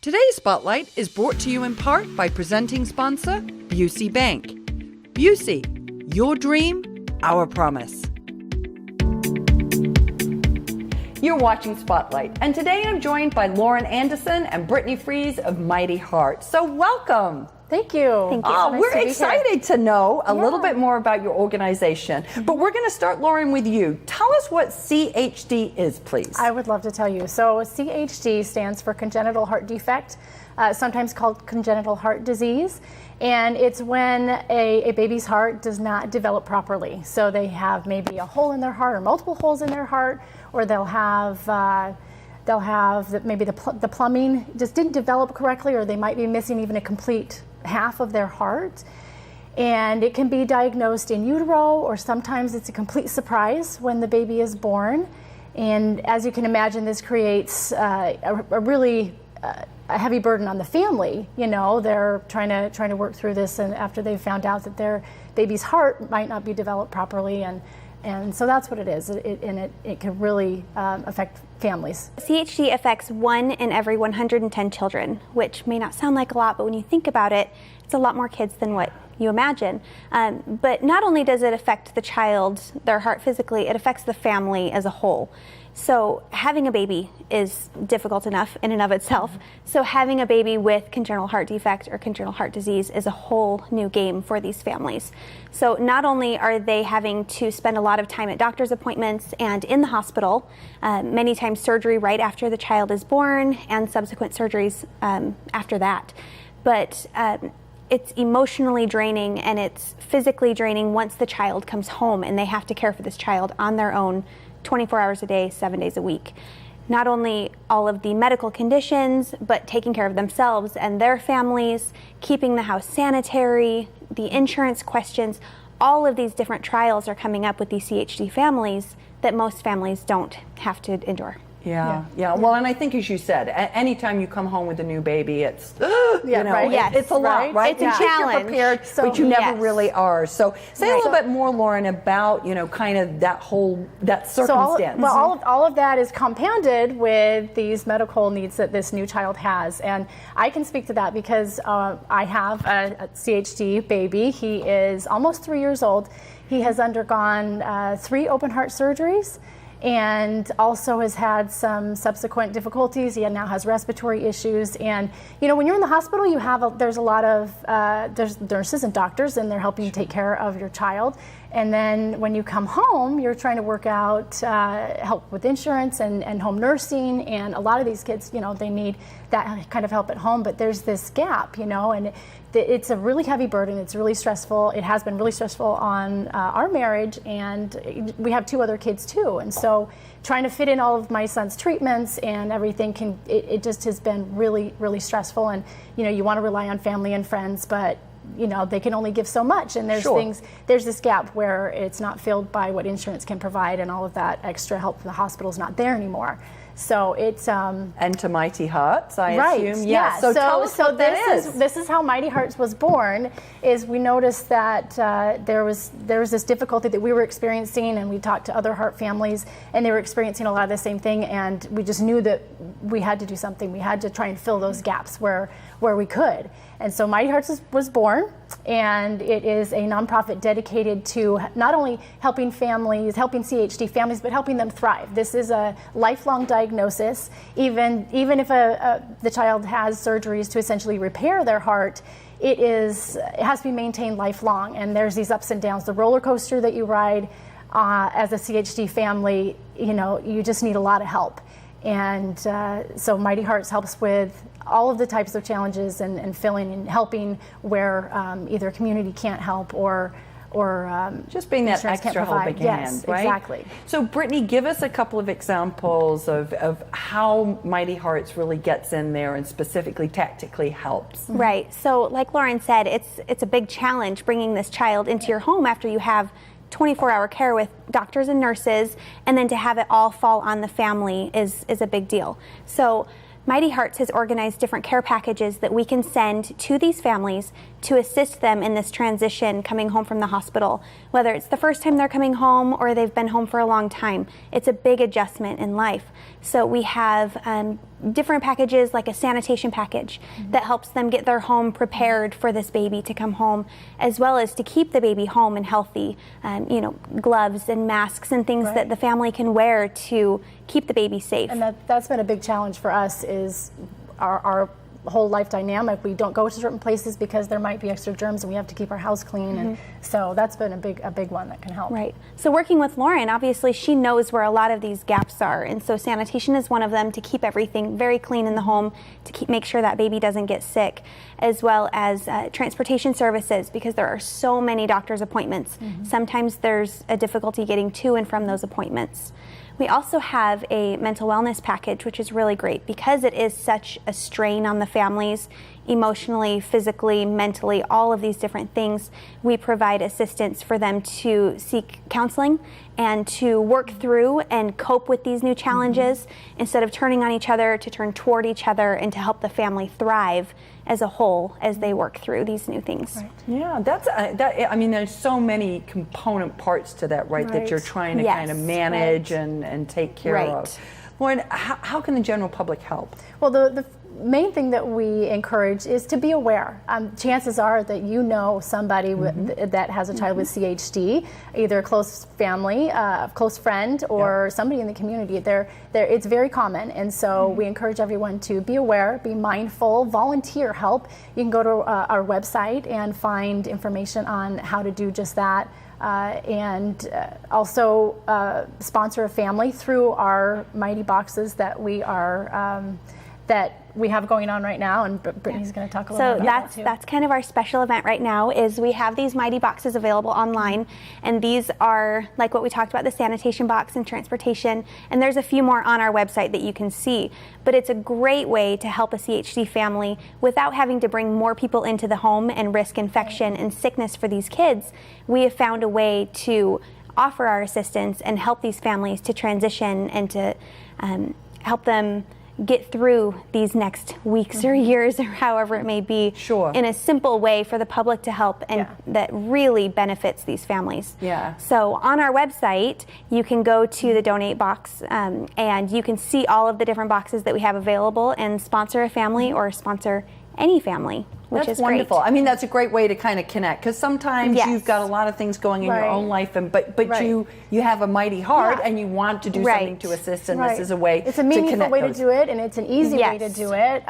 Today's Spotlight is brought to you in part by presenting sponsor, Busey Bank. Busey, your dream, our promise. You're watching Spotlight, and today I'm joined by Lauren Anderson and Brittany Fries of Mighty Hearts. So welcome. Thank you. Thank you. Oh, we're excited to know a little bit more about your organization. But we're going to start, Lauren, with you. Tell us what CHD is, please. I would love to tell you. So CHD stands for congenital heart defect, sometimes called congenital heart disease. And it's when a baby's heart does not develop properly. So they have maybe a hole in their heart or multiple holes in their heart, or they'll have maybe the plumbing just didn't develop correctly, or they might be missing even a complete half of their heart. And it can be diagnosed in utero, or sometimes it's a complete surprise when the baby is born. And as you can imagine, this creates a really heavy burden on the family. You know, they're trying to work through this, and after they've found out that their baby's heart might not be developed properly, and so that's what it is. It can really affect families. CHD affects 1 in every 110 children, which may not sound like a lot, but when you think about it, it's a lot more kids than what you imagine. But not only does it affect the child, their heart physically, it affects the family as a whole. So having a baby is difficult enough in and of itself. So having a baby with congenital heart defect or congenital heart disease is a whole new game for these families. So not only are they having to spend a lot of time at doctor's appointments and in the hospital, many times surgery right after the child is born and subsequent surgeries after that, but it's emotionally draining and it's physically draining once the child comes home and they have to care for this child on their own 24 hours a day, 7 days a week. Not only all of the medical conditions, but taking care of themselves and their families, keeping the house sanitary, the insurance questions, all of these different trials are coming up with these CHD families that most families don't have to endure. Yeah. Well, and I think, as you said, anytime you come home with a new baby, it's right. Yes, it's a lot, right? It's a challenge. You're prepared, but you never really are. So say a little bit more, Lauren, about kind of that circumstance. So all of that is compounded with these medical needs that this new child has, and I can speak to that because I have a CHD baby. He is almost 3 years old. He has undergone 3 open heart surgeries, and also has had some subsequent difficulties. He now has respiratory issues, and when you're in the hospital, there's a lot of there's nurses and doctors, and they're helping you take care of your child. And then when you come home, you're trying to work out help with insurance and home nursing, and a lot of these kids, they need that kind of help at home. But there's this gap, and it's a really heavy burden. It's really stressful. It has been really stressful on our marriage, and we have 2 other kids too. And so trying to fit in all of my son's treatments and everything it just has been really, really stressful. And you want to rely on family and friends, but they can only give so much, and there's this gap where it's not filled by what insurance can provide, and all of that extra help from the hospital is not there anymore. So it's and to Mighty Hearts, I assume. Yeah. So tell us what that is. This is how Mighty Hearts was born. Is we noticed that there was this difficulty that we were experiencing, and we talked to other heart families, and they were experiencing a lot of the same thing, and we just knew that we had to do something. We had to try and fill those gaps where we could. And so Mighty Hearts was born, and it is a nonprofit dedicated to not only helping CHD families, but helping them thrive. This is a lifelong diagnosis. Even if the child has surgeries to essentially repair their heart, it has to be maintained lifelong. And there's these ups and downs. The roller coaster that you ride as a CHD family, you just need a lot of help. And so Mighty Hearts helps with all of the types of challenges and filling and helping where either community can't help or just being that extra helping hand, right? Exactly. So Brittany, give us a couple of examples of how Mighty Hearts really gets in there and specifically tactically helps. Right. So like Lauren said, it's a big challenge bringing this child into your home after you have 24-hour care with doctors and nurses, and then to have it all fall on the family is a big deal. So Mighty Hearts has organized different care packages that we can send to these families to assist them in this transition coming home from the hospital. Whether it's the first time they're coming home or they've been home for a long time, it's a big adjustment in life. So we have different packages, like a sanitation package that helps them get their home prepared for this baby to come home, as well as to keep the baby home and healthy. Gloves and masks and things that the family can wear to keep the baby safe. And that's been a big challenge for us, is our whole life dynamic. We don't go to certain places because there might be extra germs, and we have to keep our house clean. And so that's been a big one that can help. Right. So working with Lauren, obviously she knows where a lot of these gaps are, and so sanitation is one of them, to keep everything very clean in the home, to make sure that baby doesn't get sick, as well as transportation services, because there are so many doctor's appointments. Sometimes there's a difficulty getting to and from those appointments. We also have a mental wellness package, which is really great because it is such a strain on the families, emotionally, physically, mentally, all of these different things. We provide assistance for them to seek counseling and to work through and cope with these new challenges, instead of turning on each other, to turn toward each other and to help the family thrive as a whole as they work through these new things. Right. Yeah, I mean, there's so many component parts to that, right? That you're trying to kind of manage and take care of. Lauren, how can the general public help? Well, the main thing that we encourage is to be aware. Chances are that you know somebody that has a child with CHD, either a close family, a close friend, or somebody in the community. It's very common, and so we encourage everyone to be aware, be mindful, volunteer help. You can go to our website and find information on how to do just that. And also sponsor a family through our Mighty Boxes that we are that we have going on right now, and Brittany's going to talk a little bit about that too. That's kind of our special event right now, is we have these Mighty Boxes available online, and these are like what we talked about, the sanitation box and transportation, and there's a few more on our website that you can see. But it's a great way to help a CHD family without having to bring more people into the home and risk infection and sickness for these kids. We have found a way to offer our assistance and help these families to transition and to help them get through these next weeks or years, or however it may be, in a simple way for the public to help, and that really benefits these families. So on our website, you can go to the donate box, and you can see all of the different boxes that we have available, and sponsor a family or sponsor any family, which is wonderful. great. I mean, that's a great way to kind of connect, because sometimes you've got a lot of things going in your own life, and but you have a mighty heart and you want to do something to assist, and this is a way. It's a meaningful way to do it, and it's an easy way to do it.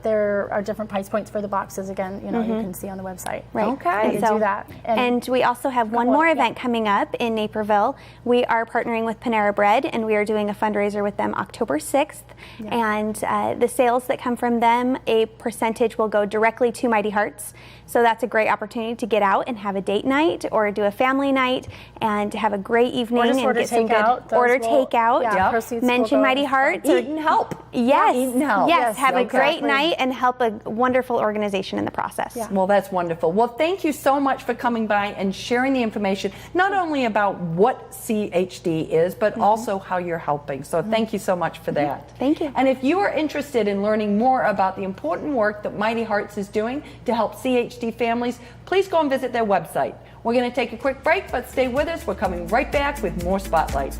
There are different price points for the boxes. Again, you can see on the website. Okay, so do that. And we also have one more event coming up in Naperville. We are partnering with Panera Bread, and we are doing a fundraiser with them October 6th. And the sales that come from them, a percentage will go directly to Mighty Hearts. So that's a great opportunity to get out and have a date night, or do a family night, and to have a great evening and get some good order takeout. Mention Mighty Hearts. Eat and help. Yes. Eat and help. Yes. Have a great night and help a wonderful organization in the process. Well, that's wonderful. Well, thank you so much for coming by and sharing the information, not only about what CHD is, but also how you're helping. So thank you so much for that. Thank you. And if you are interested in learning more about the important work that Mighty Hearts is doing to help CHD families, please go and visit their website. We're going to take a quick break, but stay with us. We're coming right back with more Spotlight.